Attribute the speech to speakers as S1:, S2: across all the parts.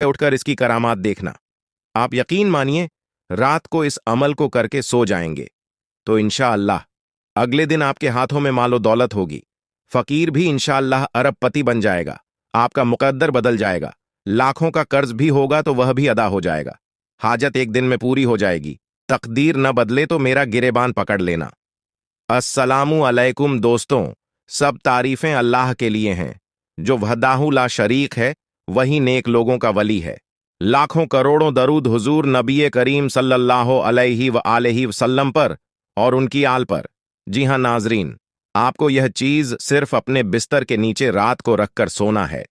S1: उठकर इसकी करामात देखना। आप यकीन मानिए, रात को इस अमल को करके सो जाएंगे तो इंशाअल्लाह अगले दिन आपके हाथों में मालो दौलत होगी। फकीर भी इंशाअल्लाह अरबपति बन जाएगा। आपका मुकद्दर बदल जाएगा। लाखों का कर्ज भी होगा तो वह भी अदा हो जाएगा। हाजत एक दिन में पूरी हो जाएगी। तकदीर न बदले तो मेरा गिरेबान पकड़ लेना। अस्सलामु अलैकुम दोस्तों, सब तारीफें अल्लाह के लिए हैं जो वहदाहु ला शरीक है, वही नेक लोगों का वली है। लाखों करोड़ों दरूद हुजूर नबी करीम सल्लल्लाहु अलैहि व आलिहि वसल्लम पर और उनकी आल पर। जी हां नाजरीन, आपको यह चीज सिर्फ अपने बिस्तर के नीचे रात को रखकर सोना है।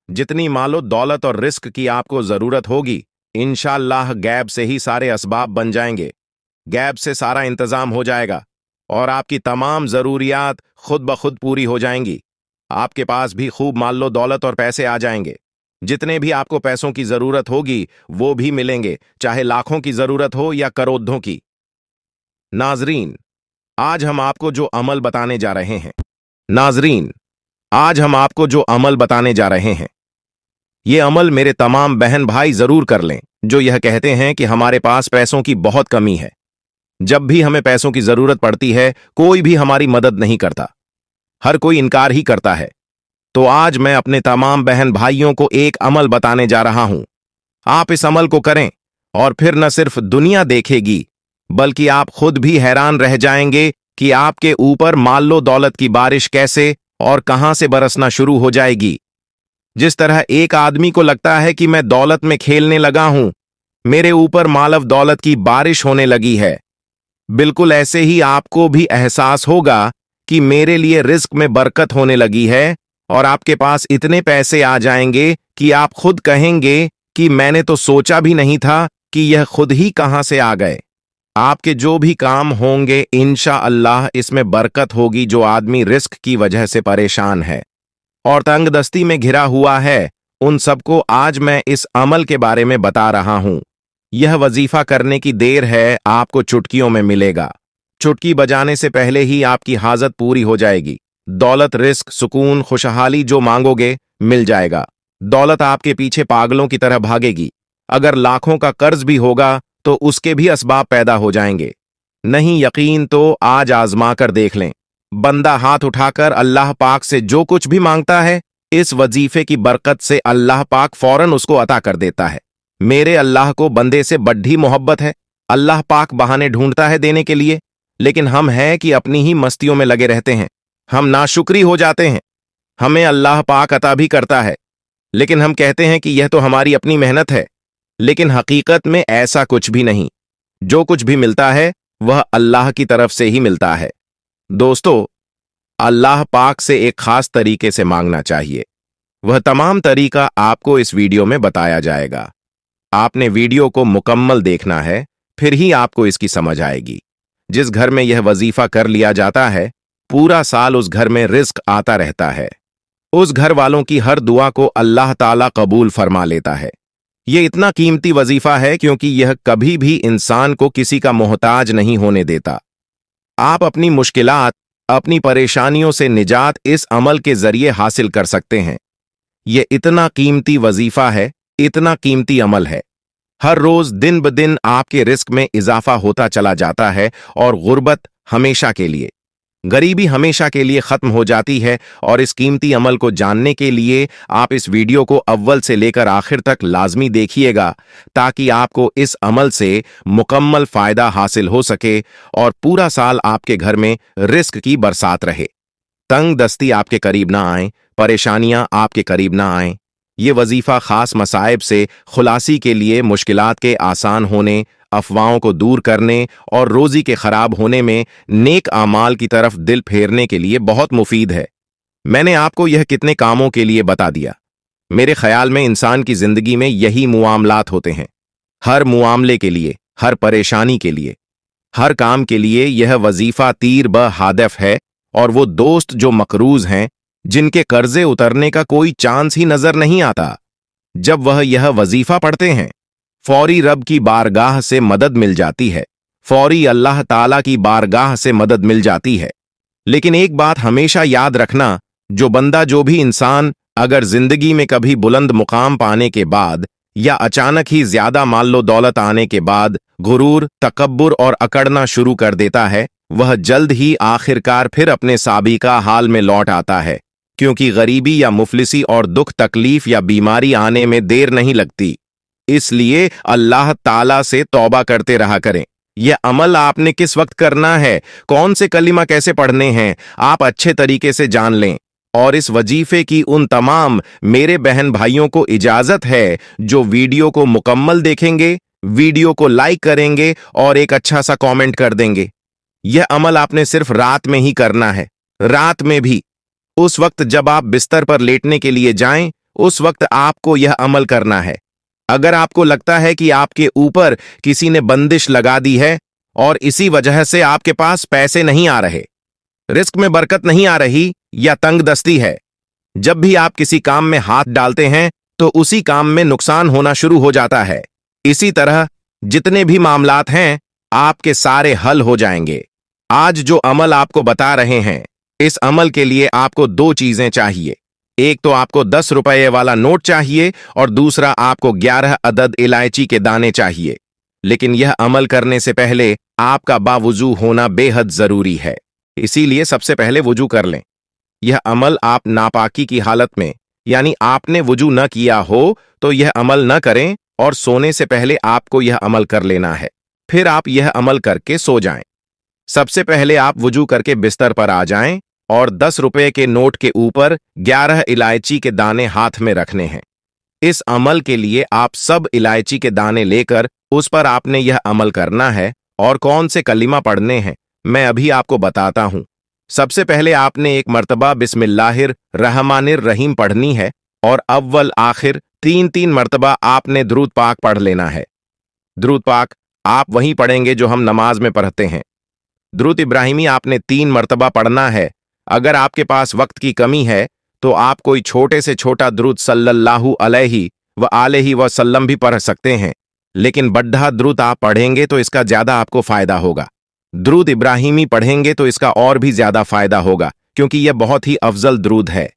S1: जितनी मालो दौलत और रिस्क की आपको जरूरत होगी, इंशाअल्लाह गैब से ही सारे असबाब बन जाएंगे। गैब से सारा इंतजाम हो जाएगा और आपकी तमाम जरूरियात खुद ब खुद पूरी हो जाएंगी। आपके पास भी खूब मालो दौलत और पैसे आ जाएंगे। जितने भी आपको पैसों की जरूरत होगी वो भी मिलेंगे, चाहे लाखों की जरूरत हो या करोड़ों की। नाजरीन, आज हम आपको जो अमल बताने जा रहे हैं ये अमल मेरे तमाम बहन भाई जरूर कर लें जो यह कहते हैं कि हमारे पास पैसों की बहुत कमी है। जब भी हमें पैसों की जरूरत पड़ती है, कोई भी हमारी मदद नहीं करता, हर कोई इनकार ही करता है। तो आज मैं अपने तमाम बहन भाइयों को एक अमल बताने जा रहा हूं। आप इस अमल को करें और फिर न सिर्फ दुनिया देखेगी बल्कि आप खुद भी हैरान रह जाएंगे कि आपके ऊपर मालो दौलत की बारिश कैसे और कहां से बरसना शुरू हो जाएगी। जिस तरह एक आदमी को लगता है कि मैं दौलत में खेलने लगा हूं, मेरे ऊपर मालव दौलत की बारिश होने लगी है, बिल्कुल ऐसे ही आपको भी एहसास होगा कि मेरे लिए रिस्क में बरकत होने लगी है और आपके पास इतने पैसे आ जाएंगे कि आप खुद कहेंगे कि मैंने तो सोचा भी नहीं था कि यह खुद ही कहां से आ गए। आपके जो भी काम होंगे इंशाअल्लाह इसमें बरकत होगी। जो आदमी रिस्क की वजह से परेशान है और तंगदस्ती में घिरा हुआ है, उन सबको आज मैं इस अमल के बारे में बता रहा हूं। यह वजीफा करने की देर है, आपको चुटकियों में मिलेगा। चुटकी बजाने से पहले ही आपकी हाजत पूरी हो जाएगी। दौलत, रिस्क, सुकून, खुशहाली जो मांगोगे मिल जाएगा। दौलत आपके पीछे पागलों की तरह भागेगी। अगर लाखों का कर्ज भी होगा तो उसके भी असबाब पैदा हो जाएंगे। नहीं यकीन तो आज आजमा कर देख लें। बंदा हाथ उठाकर अल्लाह पाक से जो कुछ भी मांगता है, इस वजीफे की बरकत से अल्लाह पाक फौरन उसको अता कर देता है। मेरे अल्लाह को बंदे से बड़ी मोहब्बत है। अल्लाह पाक बहाने ढूंढता है देने के लिए, लेकिन हम हैं कि अपनी ही मस्तियों में लगे रहते हैं। हम नाशुक्री हो जाते हैं। हमें अल्लाह पाक अता भी करता है, लेकिन हम कहते हैं कि यह तो हमारी अपनी मेहनत है, लेकिन हकीकत में ऐसा कुछ भी नहीं। जो कुछ भी मिलता है वह अल्लाह की तरफ से ही मिलता है। दोस्तों, अल्लाह पाक से एक खास तरीके से मांगना चाहिए। वह तमाम तरीका आपको इस वीडियो में बताया जाएगा। आपने वीडियो को मुकम्मल देखना है, फिर ही आपको इसकी समझ आएगी। जिस घर में यह वजीफा कर लिया जाता है, पूरा साल उस घर में रिस्क आता रहता है। उस घर वालों की हर दुआ को अल्लाह ताला कबूल फरमा लेता है। यह इतना कीमती वजीफा है क्योंकि यह कभी भी इंसान को किसी का मोहताज नहीं होने देता। आप अपनी मुश्किलात, अपनी परेशानियों से निजात इस अमल के जरिए हासिल कर सकते हैं। यह इतना कीमती वजीफा है, इतना कीमती अमल है। हर रोज दिन ब दिन आपके रिस्क में इजाफा होता चला जाता है और गुर्बत हमेशा के लिए, गरीबी हमेशा के लिए खत्म हो जाती है। और इस कीमती अमल को जानने के लिए आप इस वीडियो को अव्वल से लेकर आखिर तक लाजमी देखिएगा, ताकि आपको इस अमल से मुकम्मल फायदा हासिल हो सके और पूरा साल आपके घर में रिस्क की बरसात रहे। तंग दस्ती आपके करीब ना आए, परेशानियां आपके करीब ना आए। ये वजीफा खास मसाइब से खुलासी के लिए, मुश्किलात के आसान होने, अफवाहों को दूर करने और रोजी के खराब होने में नेक आमाल की तरफ दिल फेरने के लिए बहुत मुफीद है। मैंने आपको यह कितने कामों के लिए बता दिया। मेरे ख्याल में इंसान की जिंदगी में यही मुआमलात होते हैं। हर मुआमले के लिए, हर परेशानी के लिए, हर काम के लिए यह वजीफा तीर ब हादफ है। और वो दोस्त जो मकरूज हैं, जिनके कर्जे उतरने का कोई चांस ही नजर नहीं आता, जब वह यह वजीफा पढ़ते हैं, फौरी रब की बारगाह से मदद मिल जाती है। फौरी अल्लाह ताला की बारगाह से मदद मिल जाती है। लेकिन एक बात हमेशा याद रखना, जो बंदा, जो भी इंसान अगर जिंदगी में कभी बुलंद मुकाम पाने के बाद या अचानक ही ज्यादा माल लो दौलत आने के बाद गुरूर, तकब्बुर और अकड़ना शुरू कर देता है, वह जल्द ही आखिरकार फिर अपने साबिका हाल में लौट आता है, क्योंकि गरीबी या मुफलिसी और दुख तकलीफ या बीमारी आने में देर नहीं लगती। इसलिए अल्लाह ताला से तौबा करते रहा करें। यह अमल आपने किस वक्त करना है, कौन से कलिमा कैसे पढ़ने हैं, आप अच्छे तरीके से जान लें। और इस वजीफे की उन तमाम मेरे बहन भाइयों को इजाजत है जो वीडियो को मुकम्मल देखेंगे, वीडियो को लाइक करेंगे और एक अच्छा सा कमेंट कर देंगे। यह अमल आपने सिर्फ रात में ही करना है, रात में भी। उस वक्त जब आप बिस्तर पर लेटने के लिए जाएं, उस वक्त आपको यह अमल करना है। अगर आपको लगता है कि आपके ऊपर किसी ने बंदिश लगा दी है और इसी वजह से आपके पास पैसे नहीं आ रहे, रिस्क में बरकत नहीं आ रही या तंगदस्ती है, जब भी आप किसी काम में हाथ डालते हैं तो उसी काम में नुकसान होना शुरू हो जाता है। इसी तरह जितने भी मामलात हैं आपके सारे हल हो जाएंगे। आज जो अमल आपको बता रहे हैं, इस अमल के लिए आपको दो चीजें चाहिए। एक तो आपको 10 रुपये वाला नोट चाहिए और दूसरा आपको 11 अदद इलायची के दाने चाहिए। लेकिन यह अमल करने से पहले आपका बावुजू होना बेहद जरूरी है, इसीलिए सबसे पहले वुजू कर लें। यह अमल आप नापाकी की हालत में, यानी आपने वुजू न किया हो तो यह अमल न करें और सोने से पहले आपको यह अमल कर लेना है। फिर आप यह अमल करके सो जाएं। सबसे पहले आप वुजू करके बिस्तर पर आ जाएं और 10 रुपए के नोट के ऊपर 11 इलायची के दाने हाथ में रखने हैं। इस अमल के लिए आप सब इलायची के दाने लेकर उस पर आपने यह अमल करना है। और कौन से कलिमा पढ़ने हैं मैं अभी आपको बताता हूं। सबसे पहले आपने एक मर्तबा बिस्मिल्लाहिर रहमानिर रहीम पढ़नी है और अव्वल आखिर 3-3 मर्तबा आपने दुरूद पाक पढ़ लेना है। दुरूद पाक आप वहीं पढ़ेंगे जो हम नमाज में पढ़ते हैं। दुरूद इब्राहिमी आपने 3 मर्तबा पढ़ना है। अगर आपके पास वक्त की कमी है तो आप कोई छोटे से छोटा दुरूद सल्लल्लाहु अलैहि व आलिहि वसल्लम भी पढ़ सकते हैं, लेकिन बड्ढा दुरूद आप पढ़ेंगे तो इसका ज्यादा आपको फायदा होगा। दुरूद इब्राहिमी पढ़ेंगे तो इसका और भी ज्यादा फायदा होगा, क्योंकि यह बहुत ही अफजल दुरूद है।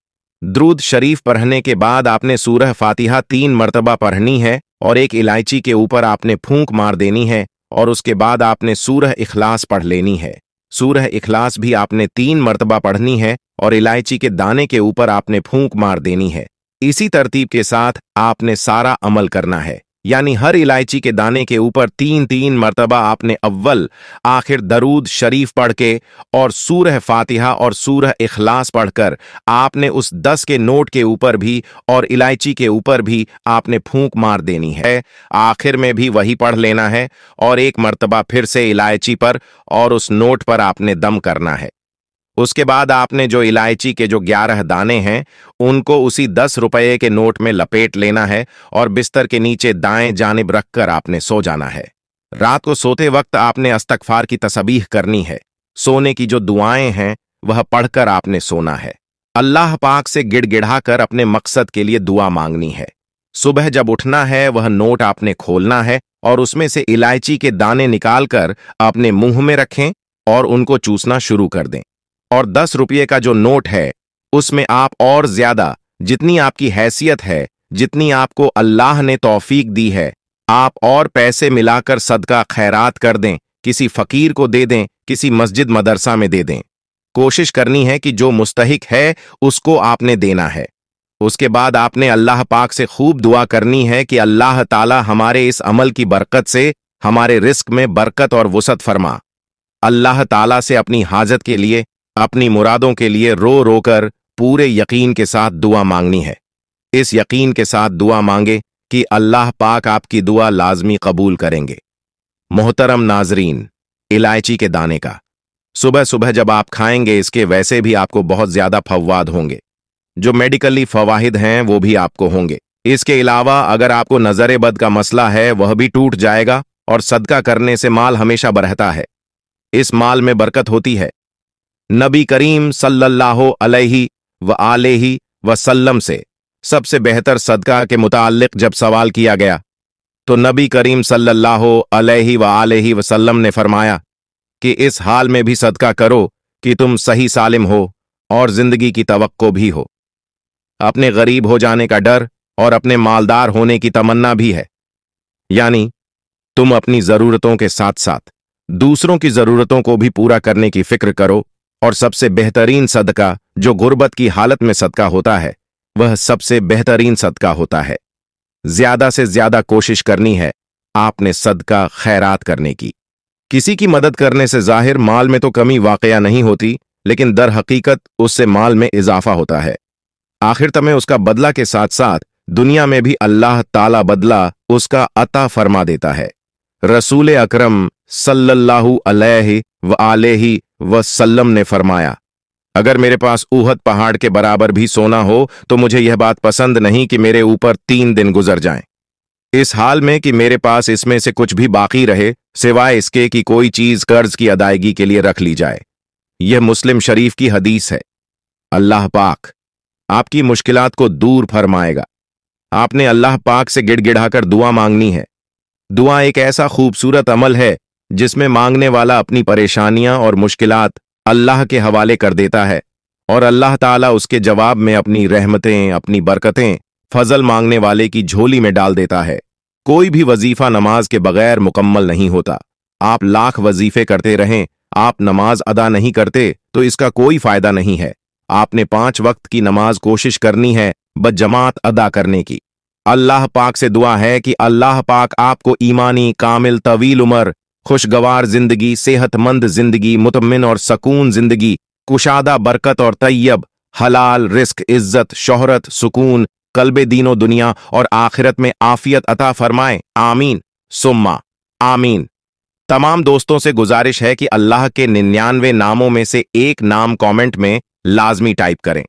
S1: दुरूद शरीफ पढ़ने के बाद आपने सूरह फातिहा 3 मर्तबा पढ़नी है और एक इलायची के ऊपर आपने फूंक मार देनी है और उसके बाद आपने सूरह इखलास पढ़ लेनी है। सूरह इखलास भी आपने 3 मर्तबा पढ़नी है और इलायची के दाने के ऊपर आपने फूंक मार देनी है। इसी तरतीब के साथ आपने सारा अमल करना है, यानी हर इलायची के दाने के ऊपर 3-3 मर्तबा आपने अव्वल आखिर दरूद शरीफ पढ़ के और सूरह फातिहा और सूरह इखलास पढ़कर आपने उस 10 के नोट के ऊपर भी और इलायची के ऊपर भी आपने फूंक मार देनी है। आखिर में भी वही पढ़ लेना है और एक मर्तबा फिर से इलायची पर और उस नोट पर आपने दम करना है। उसके बाद आपने जो इलायची के जो 11 दाने हैं उनको उसी 10 रुपये के नोट में लपेट लेना है और बिस्तर के नीचे दाएं जानिब रखकर आपने सो जाना है। रात को सोते वक्त आपने इस्तगफार की तस्बीह करनी है। सोने की जो दुआएं हैं वह पढ़कर आपने सोना है। अल्लाह पाक से गिड़गिड़ाकर अपने मकसद के लिए दुआ मांगनी है। सुबह जब उठना है वह नोट आपने खोलना है और उसमें से इलायची के दाने निकालकर अपने मुंह में रखें और उनको चूसना शुरू कर दें। और 10 रुपये का जो नोट है उसमें आप और ज्यादा, जितनी आपकी हैसियत है, जितनी आपको अल्लाह ने तौफीक दी है, आप और पैसे मिलाकर सदका खैरात कर दें, किसी फकीर को दे दें, किसी मस्जिद मदरसा में दे दें। कोशिश करनी है कि जो मुस्तहिक है उसको आपने देना है। उसके बाद आपने अल्लाह पाक से खूब दुआ करनी है कि अल्लाह ताला हमारे इस अमल की बरकत से हमारे रिस्क में बरकत और वुसअत फरमा। अल्लाह ताला से अपनी हाजत के लिए, अपनी मुरादों के लिए रो रो कर पूरे यकीन के साथ दुआ मांगनी है। इस यकीन के साथ दुआ मांगे कि अल्लाह पाक आपकी दुआ लाजमी कबूल करेंगे। मोहतरम नाजरीन, इलायची के दाने का सुबह सुबह जब आप खाएंगे इसके वैसे भी आपको बहुत ज्यादा फवाद होंगे। जो मेडिकली फवाहिद हैं वो भी आपको होंगे। इसके अलावा अगर आपको नजर बद का मसला है वह भी टूट जाएगा और सदका करने से माल हमेशा बढ़ता है। इस माल में बरकत होती है। नबी करीम सल्लल्लाहु अलैहि व आलिहि वसल्लम से सबसे बेहतर सदका के मुताल्लिक जब सवाल किया गया तो नबी करीम सल्लल्लाहु अलैहि व आलिहि वसल्लम ने फरमाया कि इस हाल में भी सदका करो कि तुम सही सालिम हो और जिंदगी की तवक्को भी हो। अपने गरीब हो जाने का डर और अपने मालदार होने की तमन्ना भी है। यानी तुम अपनी जरूरतों के साथ साथ दूसरों की जरूरतों को भी पूरा करने की फिक्र करो, और सबसे बेहतरीन सदका जो गुर्बत की हालत में सदका होता है, वह सबसे बेहतरीन सदका होता है। ज्यादा से ज्यादा कोशिश करनी है आपने सदका खैरात करने की। किसी की मदद करने से जाहिर माल में तो कमी वाकया नहीं होती, लेकिन दर हकीकत उससे माल में इजाफा होता है। आखिर तमें उसका बदला के साथ साथ दुनिया में भी अल्लाह ताला बदला उसका अता फरमा देता है। रसूल अकरम सल्लल्लाहु अलैहि व आलिहि वसल्लम ने फरमाया, अगर मेरे पास ऊहद पहाड़ के बराबर भी सोना हो तो मुझे यह बात पसंद नहीं कि मेरे ऊपर 3 दिन गुजर जाएं, इस हाल में कि मेरे पास इसमें से कुछ भी बाकी रहे सिवाय इसके कि कोई चीज कर्ज की अदायगी के लिए रख ली जाए। यह मुस्लिम शरीफ की हदीस है। अल्लाह पाक आपकी मुश्किलात को दूर फरमाएगा। आपने अल्लाह पाक से गिड़गिड़ाकर दुआ मांगनी है। दुआ एक ऐसा खूबसूरत अमल है जिसमें मांगने वाला अपनी परेशानियां और मुश्किलात अल्लाह के हवाले कर देता है, और अल्लाह ताला उसके जवाब में अपनी रहमतें, अपनी बरकतें फजल मांगने वाले की झोली में डाल देता है। कोई भी वजीफा नमाज के बगैर मुकम्मल नहीं होता। आप लाख वजीफे करते रहें, आप नमाज अदा नहीं करते तो इसका कोई फायदा नहीं है। आपने 5 वक्त की नमाज कोशिश करनी है बजमात अदा करने की। अल्लाह पाक से दुआ है कि अल्लाह पाक आपको ईमानी, कामिल, तवील उम्र, खुशगवार जिंदगी, सेहतमंद जिंदगी, मुतमिन और सकून जिंदगी, कुशादा बरकत और तैयब, हलाल रिस्क, इज्जत, शोहरत, सुकून, कल्बे दीनो दुनिया और आखिरत में आफियत अता फरमाए। आमीन सुम्मा आमीन। तमाम दोस्तों से गुजारिश है कि अल्लाह के 99 नामों में से एक नाम कमेंट में लाजमी टाइप करें।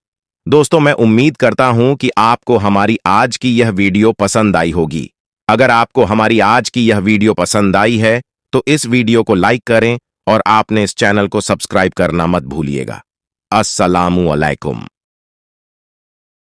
S1: दोस्तों, मैं उम्मीद करता हूं कि आपको हमारी आज की यह वीडियो पसंद आई होगी। अगर आपको हमारी आज की यह वीडियो पसंद आई है तो इस वीडियो को लाइक करें और आपने इस चैनल को सब्सक्राइब करना मत भूलिएगा। अस्सलामु अलैकुम।